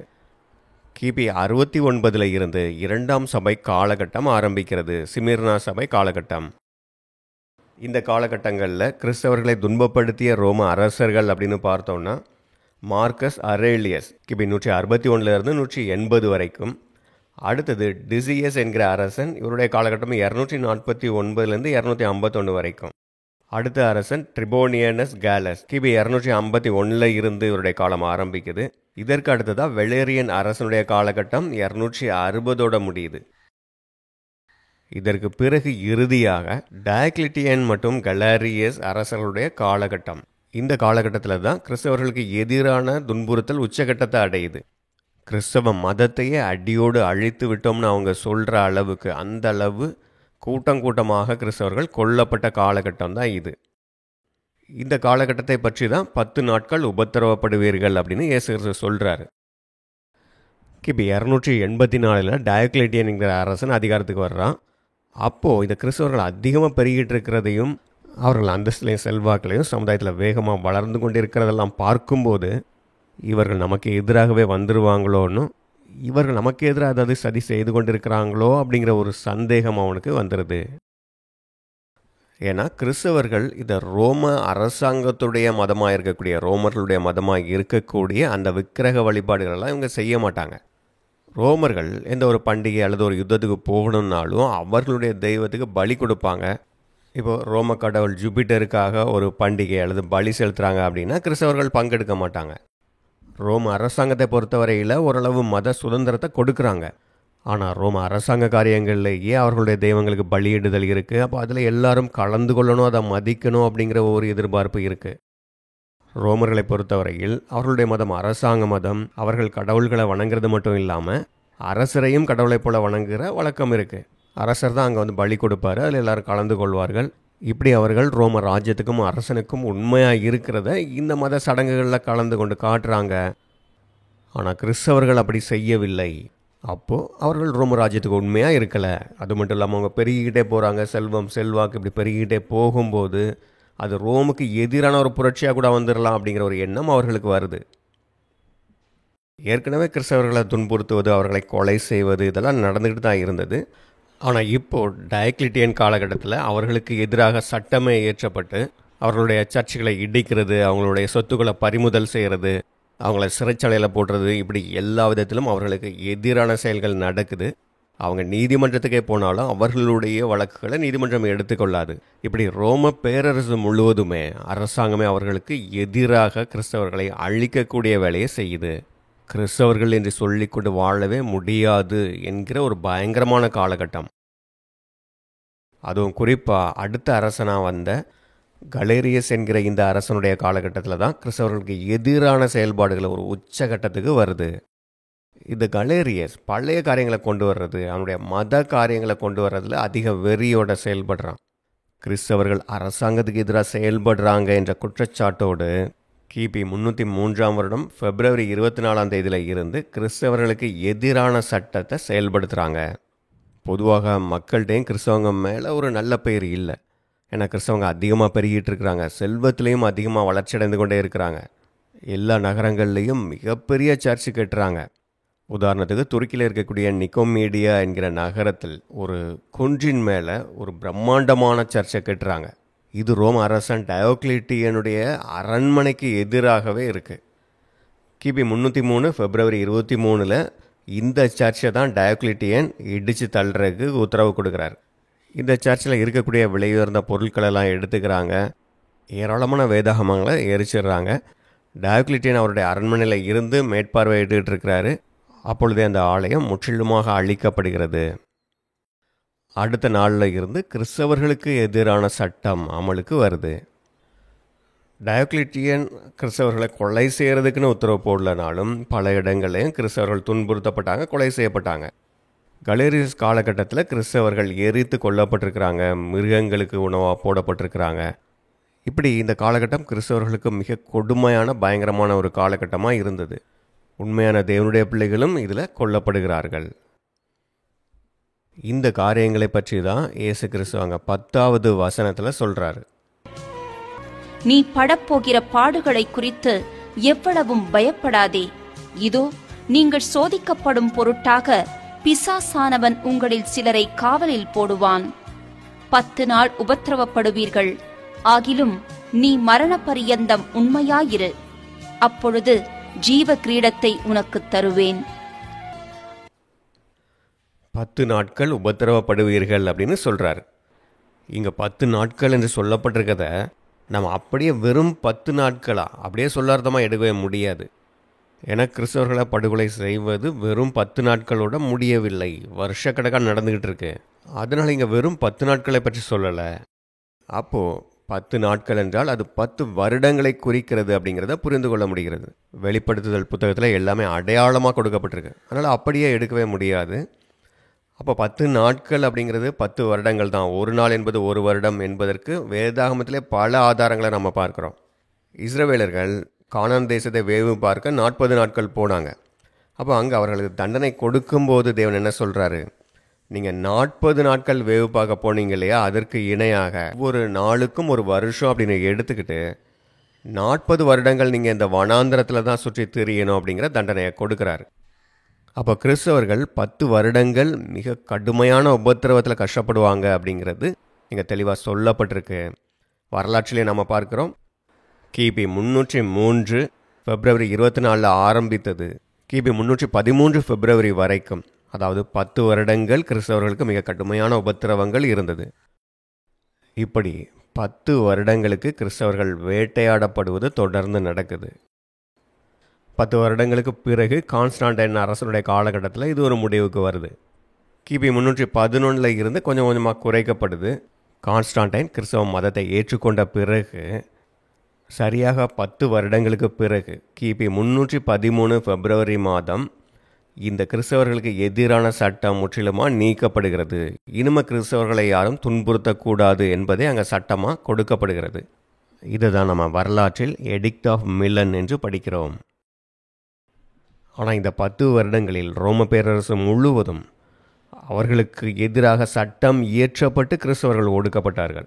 கிபி 69 இருந்து 2ஆம் சபை காலகட்டம் ஆரம்பிக்கிறது, சிமிர்னா சபை காலகட்டம். இந்த காலகட்டங்களில் கிறிஸ்தவர்களை துன்பப்படுத்திய ரோம அரசர்கள் அப்படின்னு பார்த்தோம்னா மார்க்கஸ் அரேலியஸ் கிபி 161 180 வரைக்கும். அடுத்தது டிசியஸ் என்கிற அரசன், இவருடைய காலகட்டம் 249 251 வரைக்கும். அடுத்த அரசன் ட்ரிபோனியனஸ் கேலஸ் கிபி 251 இருந்து இவருடைய காலம் ஆரம்பிக்குது. இதற்கு அடுத்ததாக வெலேரியன் அரசனுடைய காலகட்டம் 260 முடியுது. இதற்கு பிறகு இறுதியாக டயக்லிட்டியன் மற்றும் கலாரியஸ் அரசர்களுடைய காலகட்டம். இந்த காலகட்டத்தில் தான் கிறிஸ்தவர்களுக்கு எதிரான துன்புறுத்தல் உச்சகட்டத்தை அடையுது. கிறிஸ்தவ மதத்தையே அடியோடு அழித்து விட்டோம்னு அவங்க சொல்கிற அளவுக்கு, அந்த அளவு கூட்டமாக கிறிஸ்தவர்கள் கொல்லப்பட்ட காலகட்டம் தான் இது. இந்த காலகட்டத்தை பற்றி தான் 10 நாட்கள் உபத்திரவப்படுவீர்கள் அப்படின்னு இயேசு கிறிஸ்து சொல்கிறாரு. கிபி 284 டயக்லிட்டியன்ங்கிற அரசன் அதிகாரத்துக்கு வர்றான். அப்போது இந்த கிறிஸ்தவர்கள் அதிகமாக பெருகிட்டு இருக்கிறதையும் அவர்கள் அந்தஸ்திலையும் செல்வாக்களையும் சமுதாயத்தில் வேகமாக வளர்ந்து கொண்டு இருக்கிறதெல்லாம் பார்க்கும்போது இவர்கள் நமக்கு எதிராகவே வந்துடுவாங்களோன்னு, இவர்கள் நமக்கு எதிராக ஏதாவது சதி செய்து கொண்டிருக்கிறாங்களோ அப்படிங்கிற ஒரு சந்தேகம் அவனுக்கு வந்துடுது. ஏன்னா கிறிஸ்தவர்கள் இந்த ரோம அரசாங்கத்துடைய மதமாக இருக்கக்கூடிய, ரோமர்களுடைய மதமாக இருக்கக்கூடிய அந்த விக்கிரக வழிபாடுகளெல்லாம் இவங்க செய்ய மாட்டாங்க. ரோமர்கள் எந்த ஒரு பண்டிகை அல்லது ஒரு யுத்தத்துக்கு போகணுன்னாலும் அவர்களுடைய தெய்வத்துக்கு பலி கொடுப்பாங்க. இப்போது ரோம கடவுள் ஜூபிட்டருக்காக ஒரு பண்டிகை அல்லது பலி செலுத்துகிறாங்க அப்படின்னா கிறிஸ்தவர்கள் பங்கெடுக்க மாட்டாங்க. ரோம அரசாங்கத்தை பொறுத்தவரையில் ஓரளவு மத சுதந்திரத்தை கொடுக்குறாங்க. ஆனால் ரோம அரசாங்க காரியங்கள்லேயே அவர்களுடைய தெய்வங்களுக்கு பலியிடுதல் இருக்குது. அப்போ அதில் எல்லாரும் கலந்து கொள்ளணும், அதை மதிக்கணும் அப்படிங்கிற ஒரு எதிர்பார்ப்பு இருக்குது. ரோமர்களை பொறுத்தவரையில் அவர்களுடைய மதம் அரசாங்க மதம். அவர்கள் கடவுள்களை வணங்குறது மட்டும் இல்லாமல் அரசரையும் கடவுளை போல வணங்குகிற வழக்கம் இருக்குது. அரசர் தான் அங்கே பலி கொடுப்பாரு, அதில் எல்லாரும் கலந்து கொள்வார்கள். இப்படி அவர்கள் ரோம ராஜ்யத்துக்கும் அரசனுக்கும் உண்மையாக இருக்கிறத இந்த மத சடங்குகளில் கலந்து கொண்டு காட்டுறாங்க. ஆனால் கிறிஸ்தவர்கள் அப்படி செய்யவில்லை. அப்போது அவர்கள் ரோம ராஜ்யத்துக்கு உண்மையாக இருக்கலை. அது மட்டும் இல்லாமல் அவங்க பெருகிக்கிட்டே போகிறாங்க. செல்வம் செல்வாக்கு இப்படி பெருகிக்கிட்டே போகும்போது அது ரோமுக்கு எதிரான ஒரு புரட்சியாக கூட வந்துடலாம் அப்படிங்கிற ஒரு எண்ணம் அவர்களுக்கு வருது. ஏற்கனவே கிறிஸ்தவர்களை துன்புறுத்துவது, அவர்களை கொலை செய்வது இதெல்லாம் நடந்துக்கிட்டு தான் இருந்தது. ஆனால் இப்போது டயக்லிட்டியன் காலகட்டத்தில் அவர்களுக்கு எதிராக சட்டமே இயற்றப்பட்டு அவர்களுடைய சர்ச்சுகளை இடிக்கிறது, அவங்களுடைய சொத்துக்களை பறிமுதல் செய்கிறது, அவங்கள சிறைச்சாலையில் போடுறது, இப்படி எல்லா விதத்திலும் அவர்களுக்கு எதிரான செயல்கள் நடக்குது. அவங்க நீதிமன்றத்துக்கே போனாலும் அவர்களுடைய வழக்குகளை நீதிமன்றம் எடுத்துக்கொள்ளாது. இப்படி ரோம பேரரசு முழுவதுமே அரசாங்கமே அவர்களுக்கு எதிராக கிறிஸ்தவர்களை அழிக்கக்கூடிய வேலையை செய்யுது. கிறிஸ்தவர்கள் என்று சொல்லிக்கொண்டு வாழவே முடியாது என்கிற ஒரு பயங்கரமான காலகட்டம். அதுவும் குறிப்பாக அடுத்த அரசனாக வந்த கலேரியஸ் என்கிற இந்த அரசனுடைய காலகட்டத்தில் தான் கிறிஸ்தவர்களுக்கு எதிரான செயல்பாடுகள் ஒரு உச்சகட்டத்துக்கு வருது. இந்த கலேரியஸ் பழைய காரியங்களை கொண்டு வர்றது, அவனுடைய மத காரியங்களை கொண்டு வர்றதுல அதிக வெறியோட செயல்படுறான். கிறிஸ்தவர்கள் அரசாங்கத்துக்கு எதிராக செயல்படுறாங்க என்ற குற்றச்சாட்டோடு கிபி 303 பிப்ரவரி 24 இருந்து கிறிஸ்தவர்களுக்கு எதிரான சட்டத்தை செயல்படுத்துகிறாங்க. பொதுவாக மக்கள்கிட்டையும் கிறிஸ்தவங்க மேலே ஒரு நல்ல பெயர் இல்லை. ஏன்னா கிறிஸ்தவங்க அதிகமாக பெருகிட்டு இருக்கிறாங்க, செல்வத்திலையும் அதிகமாக வளர்ச்சியடைந்து கொண்டே இருக்கிறாங்க. எல்லா நகரங்கள்லேயும் மிகப்பெரிய சர்ச்சு கட்டுறாங்க. உதாரணத்துக்கு துருக்கியில் இருக்கக்கூடிய நிக்கோமீடியா என்கிற நகரத்தில் ஒரு குன்றின் மேலே ஒரு பிரம்மாண்டமான சர்ச்சை கட்டுறாங்க. இது ரோம அரசன் டயோக்ளிட்டியனுடைய அரண்மனைக்கு எதிராகவே இருக்குது. கிபி 303 பிப்ரவரி 23 இந்த சர்ச்சை தான் டயோக்ளிட்டியன் இடித்து தள்ளுறதுக்கு உத்தரவு கொடுக்குறார். இந்த சர்ச்சில் இருக்கக்கூடிய விலையுயர்ந்த பொருட்களெல்லாம் எடுத்துக்கிறாங்க, ஏராளமான வேதாகமங்களை எரிச்சிடுறாங்க. டயோக்ளிட்டியன் அவருடைய அரண்மனையில் இருந்து மேற்பார்வையிட்டு இருக்கிறாரு. அப்பொழுதே அந்த ஆலயம் முற்றிலுமாக அழிக்கப்படுகிறது. அடுத்த நாளில் இருந்து கிறிஸ்தவர்களுக்கு எதிரான சட்டம் அமலுக்கு வருது. டயோக்ளிட்டியன் கிறிஸ்தவர்களை கொலை செய்கிறதுக்குன்னு உத்தரவு போடலனாலும் பல இடங்களையும் கிறிஸ்தவர்கள் துன்புறுத்தப்பட்டாங்க, கொலை செய்யப்பட்டாங்க. கலேரியஸ் காலகட்டத்தில் கிறிஸ்தவர்கள் எரித்து கொல்லப்பட்டிருக்கிறாங்க, மிருகங்களுக்கு உணவாக போடப்பட்டிருக்கிறாங்க. இப்படி இந்த காலகட்டம் கிறிஸ்தவர்களுக்கு மிக கொடுமையான பயங்கரமான ஒரு காலகட்டமாக இருந்தது. உண்மையான தேவனுடைய பிள்ளைகளும் இதில் கொல்லப்படுகிறார்கள். இந்த காரியங்களை பற்றி தான் இயேசு கிறிஸ்து அங்க 10வது வசனத்தில் சொல்றாரு. நீ படப்போகிற பாடுகளை குறித்து எவ்வளவும் பயப்படாதே. இதோ நீங்கள் சோதிக்கப்படும் பொருட்டாக பிசாசானவன் உங்களில் சிலரை காவலில் போடுவான். 10 நாள் உபத்திரவப்படுவீர்கள். ஆகிலும் நீ மரண பரியந்தம் உண்மையாயிரு. அப்பொழுது ஜீவ கிரீடத்தை உனக்கு தருவேன். 10 நாட்கள் உபத்திரவப்படுவீர்கள் அப்படின்னு சொல்றாரு. இங்க 10 நாட்கள் என்று சொல்லப்பட்டிருக்கத நம்ம அப்படியே வெறும் 10 நாட்களா அப்படியே சொல்லார்த்தமாக எடுக்கவே முடியாது. ஏன்னா கிறிஸ்தவர்களை படுகொலை செய்வது வெறும் 10 நாட்களோட முடியவில்லை, வருஷக்கணக்காக நடந்துக்கிட்டு இருக்கு. அதனால் இங்கே வெறும் 10 நாட்களை பற்றி சொல்லலை. அப்போது 10 நாட்கள் என்றால் அது 10 வருடங்களை குறிக்கிறது அப்படிங்கிறத புரிந்து கொள்ள முடிகிறது. வெளிப்படுத்துதல் புத்தகத்தில் எல்லாமே அடையாளமாக கொடுக்கப்பட்டிருக்கு, அதனால் அப்படியே எடுக்கவே முடியாது. அப்போ 10 நாட்கள் அப்படிங்கிறது 10 வருடங்கள் தான். ஒரு நாள் என்பது ஒரு வருடம் என்பதற்கு வேதாகமத்திலே பல ஆதாரங்களை நம்ம பார்க்குறோம். இஸ்ரவேலர்கள் கானான் தேசத்தை வேவு பார்க்க 40 நாட்கள் போனாங்க. அப்போ அங்கே அவர்களுக்கு தண்டனை கொடுக்கும்போது தேவன் என்ன சொல்கிறாரு, நீங்கள் 40 நாட்கள் வேவு பார்க்க போனீங்க இல்லையா, அதற்கு இணையாக ஒவ்வொரு நாளுக்கும் ஒரு வருஷம் அப்படின்னு எடுத்துக்கிட்டு 40 வருடங்கள் நீங்கள் இந்த வனாந்திரத்தில் தான் சுற்றி திரியணும் அப்படிங்கிற தண்டனையை கொடுக்குறாரு. அப்போ கிறிஸ்தவர்கள் 10 வருடங்கள் மிக கடுமையான உபத்திரவத்தில் கஷ்டப்படுவாங்க அப்படிங்கிறது இங்கே தெளிவாக சொல்லப்பட்டிருக்கு. வரலாற்றிலே நம்ம பார்க்குறோம். கிபி 303 பிப்ரவரி 24 ஆரம்பித்தது கிபி 313 பிப்ரவரி வரைக்கும், அதாவது 10 வருடங்கள் கிறிஸ்தவர்களுக்கு மிக கடுமையான உபத்திரவங்கள் இருந்தது. இப்படி 10 வருடங்களுக்கு கிறிஸ்தவர்கள் வேட்டையாடப்படுவது தொடர்ந்து நடக்குது. 10 வருடங்களுக்கு பிறகு கான்ஸ்டான்டைன் அரசனுடைய காலகட்டத்தில் இது ஒரு முடிவுக்கு வருது. கிபி 311 இருந்து கொஞ்சம் கொஞ்சமாக குறைக்கப்படுது. கான்ஸ்டான்டைன் கிறிஸ்தவ மதத்தை ஏற்றுக்கொண்ட பிறகு சரியாக 10 வருடங்களுக்கு பிறகு கிபி 313 பிப்ரவரி மாதம் இந்த கிறிஸ்தவர்களுக்கு எதிரான சட்டம் முற்றிலுமாக நீக்கப்படுகிறது. இனிமே கிறிஸ்தவர்களை யாரும் துன்புறுத்தக்கூடாது என்பதே அங்கே சட்டமாக கொடுக்கப்படுகிறது. இதுதான் நம்ம வரலாற்றில் எடிக்ட் ஆஃப் மிலன் என்று படிக்கிறோம். ஆனால் இந்த 10 வருடங்களில் ரோம பேரரசு முழுவதும் அவர்களுக்கு எதிராக சட்டம் இயற்றப்பட்டு கிறிஸ்தவர்கள் ஒடுக்கப்பட்டார்கள்.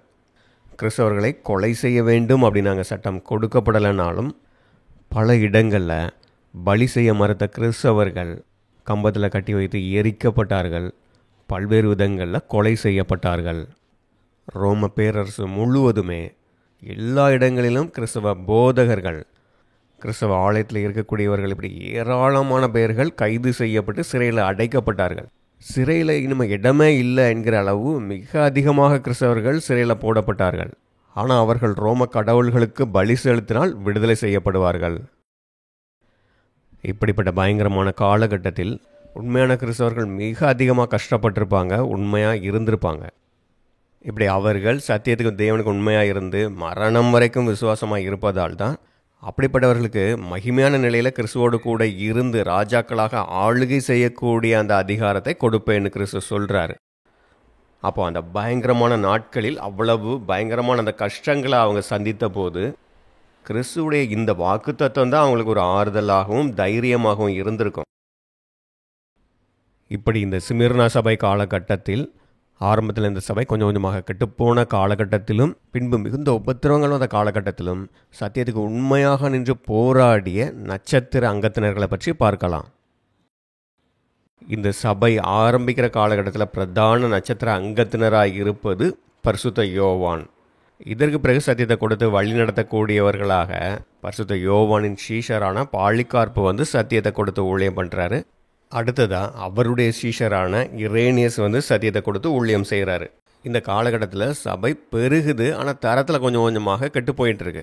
கிறிஸ்தவர்களை கொலை செய்ய வேண்டும் அப்படின்னு அங்கே சட்டம் கொடுக்கப்படலைனாலும் பல இடங்களில் பலி செய்ய மறுத்த கிறிஸ்தவர்கள் கம்பத்தில் கட்டி வைத்து எரிக்கப்பட்டார்கள். பல்வேறு விதங்களில் கொலை செய்யப்பட்டார்கள். ரோம பேரரசு முழுவதுமே எல்லா இடங்களிலும் கிறிஸ்தவ போதகர்கள், கிறிஸ்தவ ஆலயத்தில் இருக்கக்கூடியவர்கள், இப்படி ஏராளமான பேர்கள் கைது செய்யப்பட்டு சிறையில் அடைக்கப்பட்டார்கள். சிறையில் இனிமேல் இடமே இல்லை என்கிற அளவு மிக அதிகமாக கிறிஸ்தவர்கள் சிறையில் போடப்பட்டார்கள். ஆனால் அவர்கள் ரோம கடவுள்களுக்கு பலி செலுத்தினால் விடுதலை செய்யப்படுவார்கள். இப்படிப்பட்ட பயங்கரமான காலகட்டத்தில் உண்மையான கிறிஸ்தவர்கள் மிக அதிகமாக கஷ்டப்பட்டிருப்பாங்க, உண்மையாக இருந்திருப்பாங்க. இப்படி அவர்கள் சத்தியத்துக்கு தேவனுக்கு உண்மையாக இருந்து மரணம் வரைக்கும் விசுவாசமாக இருப்பதால் தான் அப்படிப்பட்டவர்களுக்கு மகிமையான நிலையில் கிறிஸ்துவோடு கூட இருந்து ராஜாக்களாக ஆளுகை செய்யக்கூடிய அந்த அதிகாரத்தை கொடுப்பேன்னு கிறிஸ்து சொல்கிறாரு. அப்போ அந்த பயங்கரமான நாட்களில் அவ்வளவு பயங்கரமான அந்த கஷ்டங்களை அவங்க சந்தித்த போது கிறிஸ்துவுடைய இந்த வாக்குத்தத்தம் தான் அவங்களுக்கு ஒரு ஆறுதலாகவும் தைரியமாகவும் இருந்திருக்கும். இப்படி இந்த சிமிர்னா சபை காலகட்டத்தில் ஆரம்பத்தில் இந்த சபை கொஞ்சம் கொஞ்சமாக கெட்டுப்போன காலகட்டத்திலும் பின்பு மிகுந்த உபத்திரவங்களும் அந்த காலகட்டத்திலும் சத்தியத்துக்கு உண்மையாக நின்று போராடிய நட்சத்திர அங்கத்தினர்களை பற்றி பார்க்கலாம். இந்த சபை ஆரம்பிக்கிற காலகட்டத்தில் பிரதான நட்சத்திர அங்கத்தினராக இருப்பது பரிசுத்த யோவான். இதற்கு பிறகு சத்தியத்தை கொடுத்து வழி நடத்தக்கூடியவர்களாக பரிசுத்த யோவானின் சீஷரான பாலிகார்ப்பு வந்து சத்தியத்தை கொடுத்து ஊழியம் பண்ணுறாரு. அடுத்ததாக அவருடைய சீஷரான இரேனியஸ் வந்து சத்தியத்தை கொடுத்து ஊழியம் செய்கிறாரு. இந்த காலகட்டத்தில் சபை பெருகுது, ஆனால் தரத்தில் கொஞ்சம் கொஞ்சமாக கெட்டு போயிட்டுருக்கு.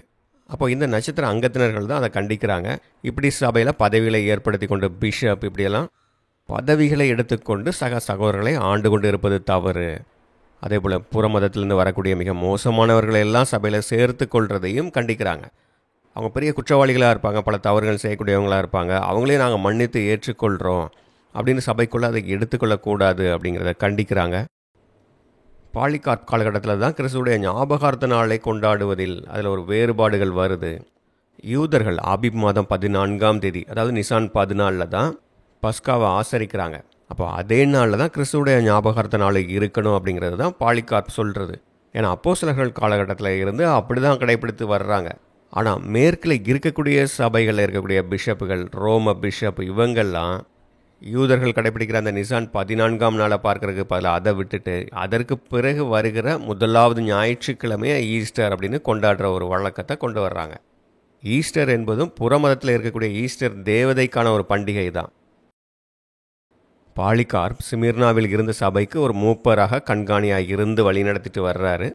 அப்போ இந்த நட்சத்திர அங்கத்தினர்கள் தான் அதை கண்டிக்கிறாங்க. இப்படி சபையில் பதவிகளை ஏற்படுத்தி கொண்டு பிஷப் இப்படியெல்லாம் பதவிகளை எடுத்துக்கொண்டு சகோதரர்களை ஆண்டு கொண்டு இருப்பது தவறு. அதே போல் புறமதத்திலிருந்து வரக்கூடிய மிக மோசமானவர்களை எல்லாம் சபையில் சேர்த்து கொள்வதையும் கண்டிக்கிறாங்க. அவங்க பெரிய குற்றவாளிகளாக இருப்பாங்க, பல தவறுகள் செய்யக்கூடியவங்களாக இருப்பாங்க, அவங்களையும் நாங்கள் மன்னித்து ஏற்றுக்கொள்கிறோம் அப்படின்னு சபைக்குள்ளே அதை எடுத்துக்கொள்ளக்கூடாது அப்படிங்கிறத கண்டிக்கிறாங்க. பாலிகார்ப் காலகட்டத்தில் தான் கிறிஸ்துவுடைய ஞாபகார்த்த நாளை கொண்டாடுவதில் அதில் ஒரு வேறுபாடுகள் வருது. யூதர்கள் ஆபிப் மாதம் 14ஆம் தேதி, அதாவது நிசான் 14 தான் பஸ்காவை ஆசரிக்கிறாங்க. அப்போ அதே நாளில் தான் கிறிஸ்துவுடைய ஞாபகார்த்த நாள் இருக்கணும் அப்படிங்கிறது தான் பாலிகார்ப் சொல்கிறது. ஏன்னா அப்போஸ்தலர்கள் காலகட்டத்தில் இருந்து அப்படி தான் கடைப்பிடித்து வர்றாங்க. ஆனால் மேற்கில் இருக்கக்கூடிய சபைகளில் இருக்கக்கூடிய பிஷப்புகள், ரோம பிஷப், இவங்கெல்லாம் யூதர்கள் கடைப்பிடிக்கிற அந்த நிசான் 14ஆம் நாளை பார்க்கறதுக்கு பதிலாக அதை விட்டுட்டு அதற்கு பிறகு வருகிற முதலாவது ஞாயிற்றுக்கிழமையை ஈஸ்டர் அப்படின்னு கொண்டாடுற ஒரு வழக்கத்தை கொண்டு வர்றாங்க. ஈஸ்டர் என்பதும் புறமதத்தில் இருக்கக்கூடிய ஈஸ்டர் தேவதைக்கான ஒரு பண்டிகை தான். பாலிகார்ப் சிமிர்னாவில் இருந்த சபைக்கு ஒரு மூப்பராக கண்காணியாக இருந்து வழிநடத்திட்டு வர்றாரு.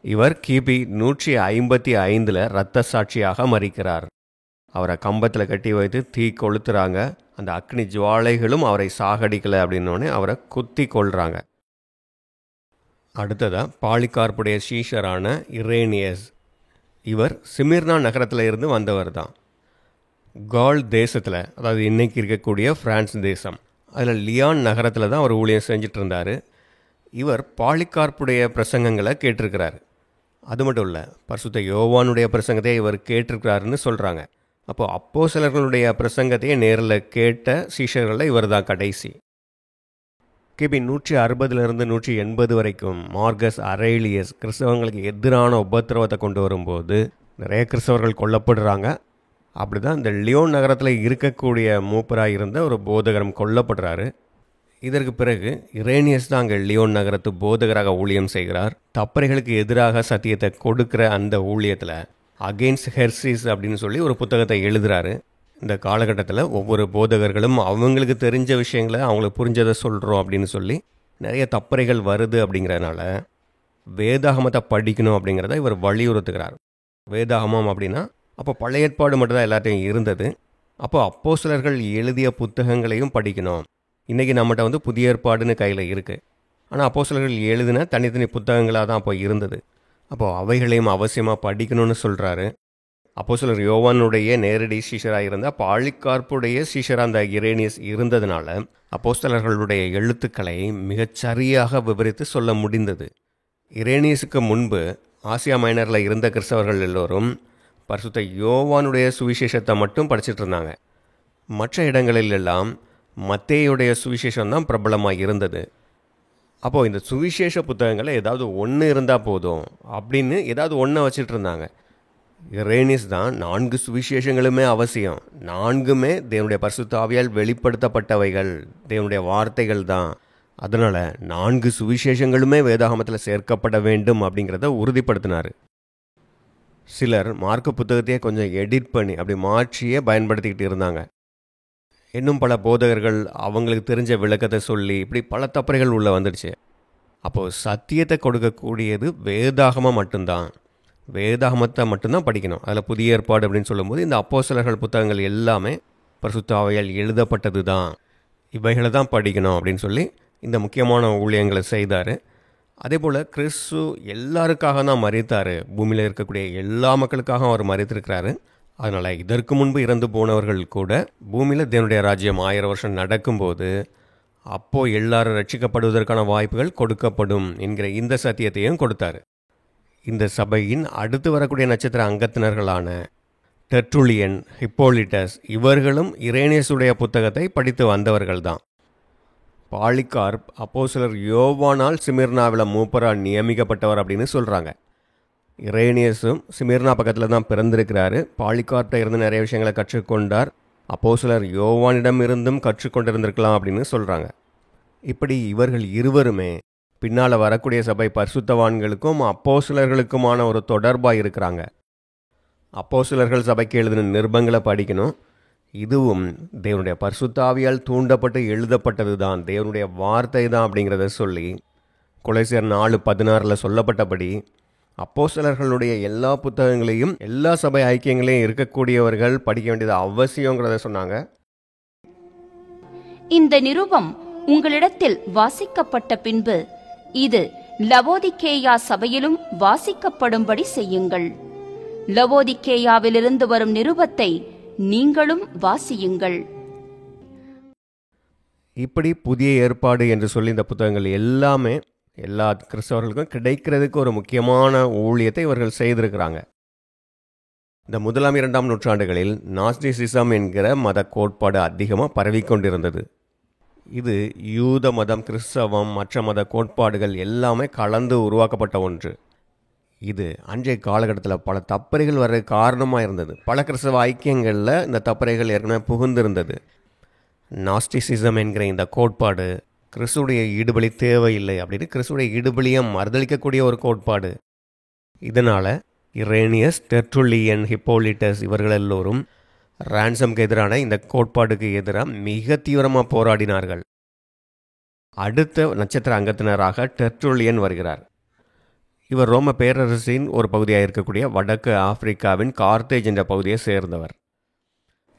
இவர் கிபி 155 இரத்த சாட்சியாக மரிக்கிறார். அவரை கம்பத்தில் கட்டி வைத்து தீ கொளுத்துறாங்க. அந்த அக்னி ஜுவாலைகளும் அவரை சாகடிக்கலை அப்படின்னோடனே அவரை குத்தி கொள்கிறாங்க. அடுத்ததாக பாலிகார்ப்புடைய சீஷரான இரேனியஸ். இவர் சிமிர்னா நகரத்தில் இருந்து வந்தவர் தான். கால் தேசத்தில், அதாவது இன்னைக்கு இருக்கக்கூடிய பிரான்ஸ் தேசம், அதில் லியான் நகரத்தில் தான் அவர் ஊழியம் செஞ்சிட்டு இருந்தார். இவர் பாலிகார்ப்புடைய பிரசங்கங்களை கேட்டிருக்கிறார். அது மட்டும் இல்லை, பரிசுத்த யோவானுடைய பிரசங்கத்தை இவர் கேட்டிருக்கிறாருன்னு சொல்கிறாங்க. அப்போது அப்போஸ்தலர்களுடைய பிரசங்கத்தையே நேரில் கேட்ட சீஷர்களில் இவர் தான் கடைசி. கிபி 160 180 வரைக்கும் மார்கஸ் அரேலியஸ் கிறிஸ்தவங்களுக்கு எதிரான உபத்திரவத்தை கொண்டு வரும்போது நிறைய கிறிஸ்தவர்கள் கொல்லப்படுறாங்க. அப்படி தான் இந்த லியோன் நகரத்தில் இருக்கக்கூடிய மூப்பராக இருந்த ஒரு போதகரும் கொல்லப்படுறாரு. இதற்கு பிறகு இரேனியஸ் தான் அங்கே லியோன் நகரத்து போதகராக ஊழியம் செய்கிறார். தப்பறைகளுக்கு எதிராக சத்தியத்தை கொடுக்குற அந்த ஊழியத்தில் அகெயின்ஸ்ட் ஹெர்சிஸ் அப்படின்னு சொல்லி ஒரு புத்தகத்தை எழுதுகிறாரு. இந்த காலகட்டத்தில் ஒவ்வொரு போதகர்களும் அவங்களுக்கு தெரிஞ்ச விஷயங்களை அவங்களுக்கு புரிஞ்சதை சொல்கிறோம் அப்படின்னு சொல்லி நிறைய தப்பறைகள் வருது. அப்படிங்கிறதுனால வேதாகமத்தை படிக்கணும் அப்படிங்கிறத இவர் வலியுறுத்துகிறார். வேதாகமம் அப்படின்னா அப்போ பழைய ஏற்பாடு மட்டும்தான் எல்லாத்தையும் இருந்தது. அப்போ அப்போஸ்தலர்கள் எழுதிய புத்தகங்களையும் படிக்கணும். இன்றைக்கி நம்மகிட்ட புதிய ஏற்பாடுன்னு கையில் இருக்குது. ஆனால் அப்போஸ்தலர்கள் எழுதின தனித்தனி புத்தகங்களாக தான் அப்போ இருந்தது. அப்போது அவைகளையும் அவசியமாக படிக்கணும்னு சொல்கிறாரு. அப்போஸ்தலர் யோவானுடைய நேரடி சீஷராக இருந்த பாலிகார்ப்புடைய சீஷராக அந்த இரேனியஸ் இருந்ததுனால அப்போஸ்தலர்களுடைய எழுத்துக்களை மிகச்சரியாக விவரித்து சொல்ல முடிந்தது. இரேனியஸுக்கு முன்பு ஆசியா மைனரில் இருந்த கிறிஸ்தவர்கள் எல்லோரும் பரிசுத்த யோவானுடைய சுவிசேஷத்தை மட்டும் படிச்சுட்டு இருந்தாங்க. மற்ற இடங்களிலெல்லாம் மத்தேயுடைய சுவிசேஷம் தான் பிரபலமாக இருந்தது. அப்போது இந்த சுவிசேஷ புத்தகங்களை ஏதாவது ஒன்று இருந்தால் போதும் அப்படின்னு ஏதாவது ஒன்றை வச்சுட்டு இருந்தாங்க. இரேனியஸ் தான் 4 சுவிசேஷங்களுமே அவசியம், 4மே தேவனுடைய பரிசுத்த ஆவியால் வெளிப்படுத்தப்பட்டவைகள், தேவனுடைய வார்த்தைகள் தான். அதனால் 4 சுவிசேஷங்களுமே வேதாகமத்தில் சேர்க்கப்பட வேண்டும் அப்படிங்கிறத உறுதிப்படுத்தினார். சிலர் மார்க்கு புத்தகத்தையே கொஞ்சம் எடிட் பண்ணி அப்படி மாற்றியே பயன்படுத்திக்கிட்டு இருந்தாங்க. இன்னும் பல போதகர்கள் அவங்களுக்கு தெரிஞ்ச விளக்கத்தை சொல்லி இப்படி பல தப்பறைகள் உள்ளே வந்துடுச்சு. அப்போது சத்தியத்தை கொடுக்கக்கூடியது வேதாகமம் மட்டும்தான். வேதாகமத்தை மட்டும்தான் படிக்கணும். அதில் புதிய ஏற்பாடு அப்படின்னு சொல்லும்போது இந்த அப்போஸ்தலர்கள் புத்தகங்கள் எல்லாமே பரிசுத்த ஆவியால் எழுதப்பட்டது தான், இவைகளை தான் படிக்கணும் அப்படின்னு சொல்லி இந்த முக்கியமான ஊழியங்களை செய்தார். அதே போல் கிறிஸ்து எல்லாருக்காக தான் மரித்தார். பூமியில் இருக்கக்கூடிய எல்லா மக்களுக்காக அவர் மரித்திருக்கிறாரு. அதனால் இதற்கு முன்பு இறந்து போனவர்கள் கூட பூமியில் தேவனுடைய ராஜ்யம் 1000 வருஷம் நடக்கும்போது அப்போது எல்லாரும் ரட்சிக்கப்படுவதற்கான வாய்ப்புகள் கொடுக்கப்படும் என்கிற இந்த சத்தியத்தையும் கொடுத்தாரு. இந்த சபையின் அடுத்து வரக்கூடிய நட்சத்திர அங்கத்தினர்களான டெர்ட்டுலியன், ஹிப்போலிட்டஸ் இவர்களும் இரேனியஸுடைய புத்தகத்தை படித்து வந்தவர்கள் தான். பாலிகார்ப் அப்போஸ்தலர் யோவானால் சிமிர்னாவில் மூப்பரால் நியமிக்கப்பட்டவர் அப்படின்னு சொல்கிறாங்க. இரேனியஸும் சிமிர்னா பக்கத்தில் தான் பிறந்திருக்கிறாரு. பாலிகார்ப்ட இருந்து நிறைய விஷயங்களை கற்றுக்கொண்டார். அப்போஸ்தலர் யோவானிடம் இருந்தும் கற்றுக்கொண்டிருந்திருக்கலாம் அப்படின்னு சொல்கிறாங்க. இப்படி இவர்கள் இருவருமே பின்னால் வரக்கூடிய சபை பரிசுத்தவான்களுக்கும் அப்போஸ்தலர்களுக்குமான ஒரு தொடர்பாக இருக்கிறாங்க. அப்போஸ்தலர்கள் சபைக்கு எழுதின நிருபங்களை படிக்கணும். இதுவும் தேவனுடைய பரிசுத்த ஆவியால் தூண்டப்பட்டு எழுதப்பட்டது தான், தேவனுடைய வார்த்தை தான் அப்படிங்கிறத சொல்லி கொலோசியர் 4:16 சொல்லப்பட்டபடி அப்போஸ்தலர்களுடைய எல்லா புத்தகங்களையும் எல்லா சபை ஐக்கியங்களையும் இருக்கக்கூடியவர்கள் படிக்க வேண்டியது அவசியங்கிறத சொன்னாங்க. இந்த நிருபம் உங்களிடத்தில் வாசிக்கப்பட்ட பின்பு இது லவோதிக்கேயா சபையிலும் வாசிக்கப்படும்படி செய்யுங்கள். லவோதிக்கேயாவிலிருந்து வரும் நிருபத்தை நீங்களும் வாசியுங்கள். இப்படி புதிய ஏற்பாடு என்று சொல்லி இந்த புத்தகங்கள் எல்லாமே எல்லா கிறிஸ்தவர்களுக்கும் கிடைக்கிறதுக்கு ஒரு முக்கியமான ஊழியத்தை இவர்கள் செய்திருக்கிறாங்க. இந்த 1ஆம் 2ஆம் நூற்றாண்டுகளில் நாஸ்டிசிசம் என்கிற மத கோட்பாடு அதிகமாக பரவிக்கொண்டிருந்தது. இது யூத மதம், கிறிஸ்தவம், மற்ற மத கோட்பாடுகள் எல்லாமே கலந்து உருவாக்கப்பட்ட ஒன்று. இது அன்றைய காலகட்டத்தில் பல தப்பறைகள் வர காரணமாக இருந்தது. பல கிறிஸ்தவ ஐக்கியங்களில் இந்த தப்பறைகள் ஏற்கனவே புகுந்திருந்தது. நாஸ்டிசிசம் என்கிற இந்த கோட்பாடு கிறிஸ்துடைய ஈடுபலி தேவையில்லை அப்படின்னு கிறிஸ்துடைய ஈடுபலியை மறுதளிக்கக்கூடிய ஒரு கோட்பாடு. இதனால் இரேனியஸ், டெர்ட்டுலியன், ஹிப்போலிட்டஸ் இவர்கள் எல்லோரும் ரான்சம்க்கு எதிரான இந்த கோட்பாடுக்கு எதிராக மிக தீவிரமாக போராடினார்கள். அடுத்த நட்சத்திர அங்கத்தினராக டெர்ட்டுலியன் வருகிறார். இவர் ரோம பேரரசின் ஒரு பகுதியாக இருக்கக்கூடிய வடக்கு ஆப்பிரிக்காவின் கார்த்தேஜ் என்ற பகுதியை சேர்ந்தவர்.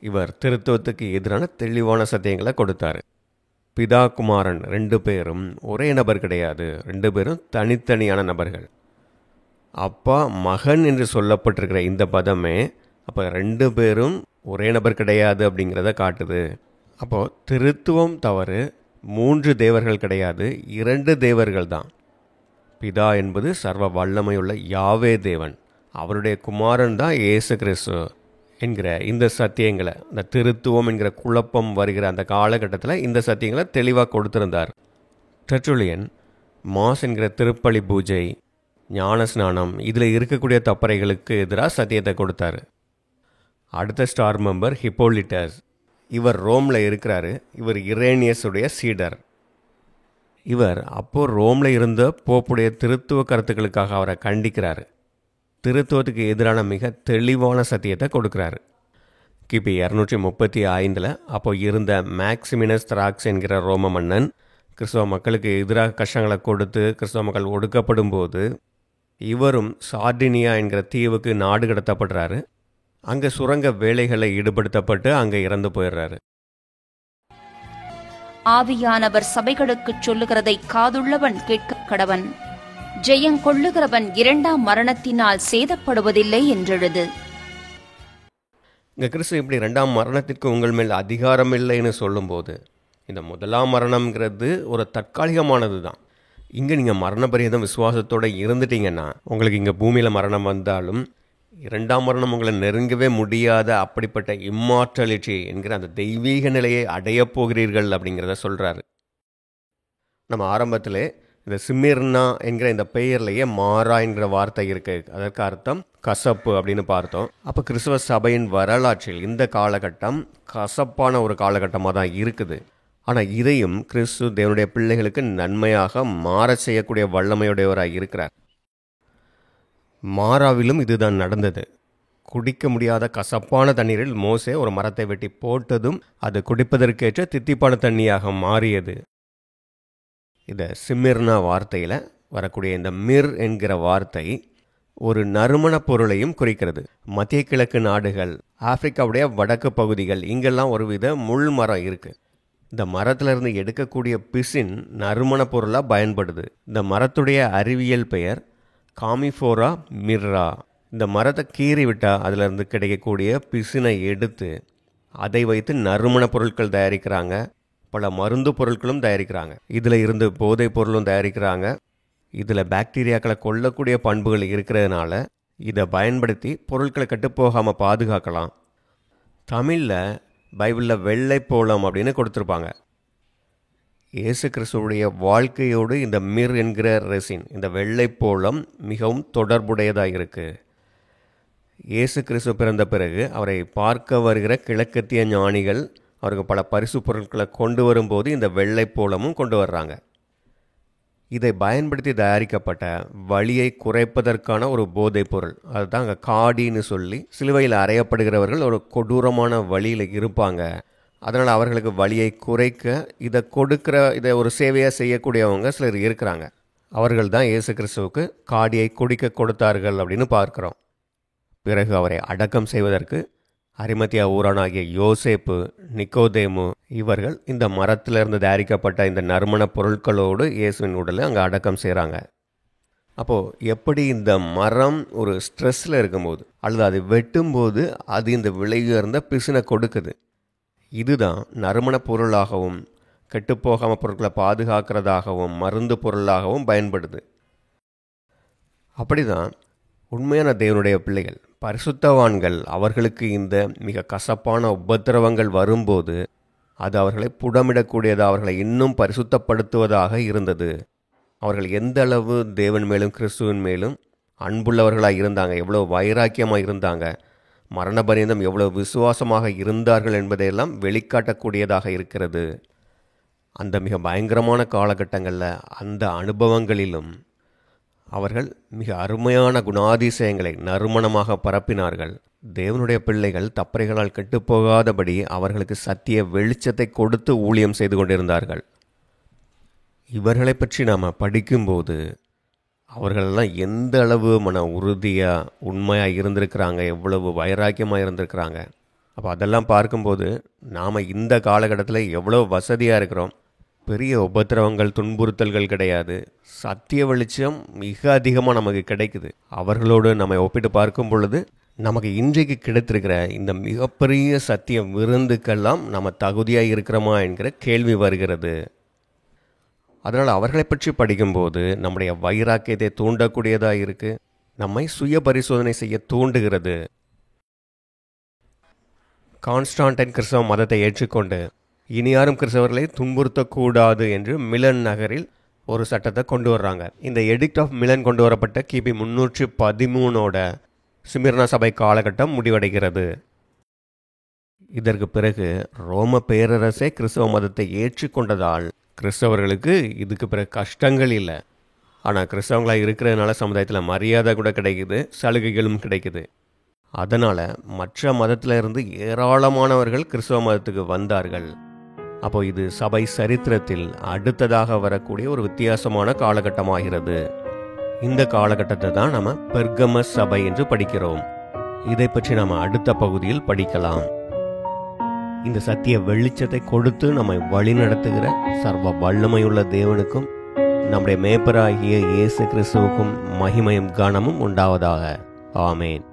இவர் திருத்துவத்துக்கு எதிரான தெளிவான சத்தியங்களை கொடுத்தார். பிதா குமாரன் 2 பேரும் ஒரே நபர் கிடையாது, 2 பேரும் தனித்தனியான நபர்கள். அப்பா மகன் என்று சொல்லப்பட்டிருக்கிற இந்த பதமே அப்போ 2 பேரும் ஒரே நபர் கிடையாது அப்படிங்கிறத காட்டுது. அப்போது திருத்துவம் தவறு, 3 தேவர்கள் கிடையாது, 2 தேவர்கள் தான். பிதா என்பது சர்வ வல்லமையுள்ள யாவே தேவன், அவருடைய குமாரன் தான் இயேசு கிறிஸ்து என்கிற இந்த சத்தியங்களை, இந்த திருத்துவம் என்கிற குழப்பம் வருகிற அந்த காலகட்டத்தில் இந்த சத்தியங்களை தெளிவாக கொடுத்திருந்தார். டெர்ட்டுலியன் மாஸ் என்கிற திருப்பலி பூஜை, ஞானஸ்நானம் இதில் இருக்கக்கூடிய தப்பறைகளுக்கு எதிராக சத்தியத்தை கொடுத்தாரு. அடுத்த ஸ்டார் மெம்பர் ஹிப்போலிட்டஸ். இவர் ரோமில் இருக்கிறாரு. இவர் இரேனியஸுடைய சீடர். இவர் அப்போது ரோமில் இருந்த போப்புடைய திருத்துவ கருத்துக்களுக்காக அவரை கண்டிக்கிறாரு. திருத்துவத்துக்கு எதிரான மிக தெளிவான சத்தியத்தை கொடுக்குறாரு. கிபி 235 அப்போ இருந்த மேக்சிமினஸ் திராக்ஸ் என்கிற ரோம மன்னன் கிறிஸ்தவ மக்களுக்கு எதிராக கஷ்டங்களை கொடுத்து கிறிஸ்தவ மக்கள் ஒடுக்கப்படும் போது இவரும் சார்டினியா என்கிற தீவுக்கு நாடு கடத்தப்படுறாரு. அங்கே சுரங்க வேலைகளை ஈடுபடுத்தப்பட்டு அங்கே இறந்து போயிடுறாரு. ஆவியானவர் சபைகளுக்குச் சொல்லுகிறதை காதுள்ளவன் கேட்க கடவன். ஜெயங்கொள்ளுகிறவன் 2ஆம் மரணத்தினால் சேதப்படுவதில்லை என்றெழுது. இங்கே கிறிஸ்து இப்படி 2ஆம் மரணத்திற்கு உங்கள் மேல் அதிகாரம் இல்லைன்னு சொல்லும்போது, இந்த முதலாம் மரணம்ங்கிறது ஒரு தற்காலிகமானது தான். இங்கே நீங்கள் மரண பரியந்தம் விசுவாசத்தோடு இருந்துட்டீங்கன்னா, உங்களுக்கு இங்கே பூமியில் மரணம் வந்தாலும் 2ஆம் மரணம் உங்களை நெருங்கவே முடியாத அப்படிப்பட்ட இம்மார்டாலிட்டி என்கிற அந்த தெய்வீக நிலையை அடையப் போகிறீர்கள் அப்படிங்கிறத சொல்கிறாரு. நம்ம ஆரம்பத்திலே இந்த சிமிர்னா என்கிற இந்த பெயர்லேயே மாறா என்கிற வார்த்தை இருக்குது. அதற்கு அர்த்தம் கசப்பு அப்படின்னு பார்த்தோம். அப்போ கிறிஸ்தவ சபையின் வரலாற்றில் இந்த காலகட்டம் கசப்பான ஒரு காலகட்டமாக தான் இருக்குது. ஆனால் இதையும் கிறிஸ்து தேவனுடைய பிள்ளைகளுக்கு நன்மையாக மாற செய்யக்கூடிய வல்லமையுடையவராக இருக்கிறார். மாறாவிலும் இதுதான் நடந்தது. குடிக்க முடியாத கசப்பான தண்ணீரில் மோசே ஒரு மரத்தை வெட்டி போட்டதும் அது குடிப்பதற்கேற்ற தித்திப்பான தண்ணியாக மாறியது. இந்த சிமிர்னா வார்த்தையில் வரக்கூடிய இந்த மிர் என்கிற வார்த்தை ஒரு நறுமண பொருளையும் குறிக்கிறது. மத்திய கிழக்கு நாடுகள், ஆப்பிரிக்காவுடைய வடக்கு பகுதிகள், இங்கெல்லாம் ஒருவித முள் மரம் இருக்குது. இந்த மரத்திலிருந்து எடுக்கக்கூடிய பிசின் நறுமண பொருளாக பயன்படுது. இந்த மரத்துடைய அறிவியல் பெயர் காமிஃபோரா மிர்ரா. இந்த மரத்தை கீறி விட்டால் அதிலிருந்து கிடைக்கக்கூடிய பிசினை எடுத்து அதை வைத்து நறுமண பொருட்கள் தயாரிக்கிறாங்க. பல மருந்து பொருட்களும் தயாரிக்கிறாங்க. இதில் இருந்து போதைப் பொருளும் தயாரிக்கிறாங்க. இதில் பாக்டீரியாக்களை கொல்லக்கூடிய பண்புகள் இருக்கிறதுனால இதை பயன்படுத்தி பொருட்களை கட்டுப்போகாமல் பாதுகாக்கலாம். தமிழில் பைபிளில் வெள்ளைப்போளம் அப்படின்னு கொடுத்துருப்பாங்க. இயேசு கிறிஸ்துவுடைய வாழ்க்கையோடு இந்த மிர் என்கிற ரெசின், இந்த வெள்ளைப்போளம் மிகவும் தொடர்புடையதாக இருக்குது. இயேசு கிறிஸ்து பிறந்த பிறகு அவரை பார்க்க வருகிற கிழக்கத்திய ஞானிகள் அவருக்கு பல பரிசு பொருட்களை கொண்டு வரும்போது இந்த வெள்ளைப்போளமும் கொண்டு வர்றாங்க. இதை பயன்படுத்தி தயாரிக்கப்பட்ட வலியை குறைப்பதற்கான ஒரு போதைப் பொருள். அதுதான் அங்கே காடின்னு சொல்லி சிலுவையில் அறையப்படுகிறவர்கள் ஒரு கொடூரமான வலியில் இருப்பாங்க. அதனால் அவர்களுக்கு வலியை குறைக்க இதை ஒரு சேவையாக செய்யக்கூடியவங்க சிலர் இருக்கிறாங்க. அவர்கள் தான் இயேசு கிறிஸ்துவுக்கு காடியை குடிக்க கொடுத்தார்கள் அப்படின்னு பார்க்குறோம். பிறகு அவரை அடக்கம் செய்வதற்கு அரிமத்தியா ஊரானாகிய யோசேப்பு, நிக்கோதேமு இவர்கள் இந்த மரத்திலிருந்து தயாரிக்கப்பட்ட இந்த நறுமண பொருட்களோடு இயேசுவின் உடலை அங்கே அடக்கம் செய்கிறாங்க. அப்போது எப்படி இந்த மரம் ஒரு ஸ்ட்ரெஸ்ஸில் இருக்கும்போது அல்லது அது வெட்டும்போது அது இந்த விலையுயர்ந்த பிசினை கொடுக்குது. இதுதான் நறுமண பொருளாகவும் கெட்டுப்போகாமல் பொருட்களை பாதுகாக்கிறதாகவும் மருந்து பொருளாகவும் பயன்படுது. அப்படிதான் உண்மையான தேவனுடைய பிள்ளைகள், பரிசுத்தவான்கள், அவர்களுக்கு இந்த மிக கசப்பான உபத்திரவங்கள் வரும்போது அது அவர்களை புடமிடக்கூடியதாக, அவர்களை இன்னும் பரிசுத்தப்படுத்துவதாக இருந்தது. அவர்கள் எந்த அளவு தேவன் மேலும் கிறிஸ்துவின் மேலும் அன்புள்ளவர்களாக இருந்தாங்க, எவ்வளோ வைராக்கியமாக இருந்தாங்க, மரண பரியந்தம் எவ்வளோ விசுவாசமாக இருந்தார்கள் என்பதையெல்லாம் வெளிக்காட்டக்கூடியதாக இருக்கிறது. அந்த மிக பயங்கரமான காலகட்டங்களில் அந்த அனுபவங்களிலும் அவர்கள் மிக அருமையான குணாதிசயங்களை நறுமணமாக பரப்பினார்கள். தேவனுடைய பிள்ளைகள் தப்பறைகளால் கெட்டுப்போகாதபடி அவர்களுக்கு சத்திய வெளிச்சத்தை கொடுத்து ஊழியம் செய்து கொண்டிருந்தார்கள். இவர்களை பற்றி நாம் படிக்கும்போது அவர்களெல்லாம் எந்த அளவு மன உறுதியாக உண்மையாக இருந்திருக்கிறாங்க, எவ்வளவு வைராக்கியமாக இருந்திருக்கிறாங்க. அப்போ அதெல்லாம் பார்க்கும்போது நாம் இந்த காலகட்டத்தில் எவ்வளோ வசதியாக இருக்கிறோம். பெரிய உபத்திரவங்கள், துன்புறுத்தல்கள் கிடையாது. சத்திய வெளிச்சம் மிக அதிகமாக நமக்கு கிடைக்குது. அவர்களோடு நம்ம ஒப்பிட்டு பார்க்கும் பொழுது நமக்கு இன்றைக்கு கிடைத்திருக்கிற இந்த மிகப்பெரிய சத்திய விருந்துக்கெல்லாம் நம்ம தகுதியாக இருக்கிறோமா என்கிற கேள்வி வருகிறது. அதனால் அவர்களை பற்றி படிக்கும்போது நம்முடைய வைராக்கியத்தை தூண்டக்கூடியதாக இருக்குது. நம்மை சுய பரிசோதனை செய்ய தூண்டுகிறது. கான்ஸ்டான்டைன் கிறிஸ்தவ மதத்தை ஏற்றுக்கொண்டு இனி யாரும் கிறிஸ்தவர்களை துன்புறுத்தக்கூடாது என்று மிலன் நகரில் ஒரு சட்டத்தை கொண்டு வர்றாங்க. இந்த எடிக்ட் ஆஃப் மிலன் கொண்டு வரப்பட்ட கிபி 313 சிமிர்னா சபை காலகட்டம் முடிவடைகிறது. இதற்கு பிறகு ரோம பேரரசே கிறிஸ்தவ மதத்தை ஏற்றுக்கொண்டதால் கிறிஸ்தவர்களுக்கு இதுக்கு பிறகு கஷ்டங்கள் இல்லை. ஆனால் கிறிஸ்தவங்களாக இருக்கிறதுனால சமுதாயத்தில் மரியாதை கூட கிடைக்குது, சலுகைகளும் கிடைக்குது. அதனால் மற்ற மதத்தில் இருந்து ஏராளமானவர்கள் கிறிஸ்தவ மதத்துக்கு வந்தார்கள். அப்போ இது சபை சரித்திரத்தில் அடுத்ததாக வரக்கூடிய ஒரு வித்தியாசமான காலகட்டமாகிறது. இந்த காலகட்டத்தை தான் நம்ம பெர்கம சபை என்று படிக்கிறோம். இதை பற்றி நாம் அடுத்த பகுதியில் படிக்கலாம். இந்த சத்திய வெளிச்சத்தை கொடுத்து நம்மை வழிநடத்துகிற சர்வ வல்லமையுள்ள தேவனுக்கும் நம்முடைய மேய்ப்பராகிய இயேசு கிறிஸ்துவுக்கும் மகிமையும் கனமும் உண்டாவதாக. ஆமேன்.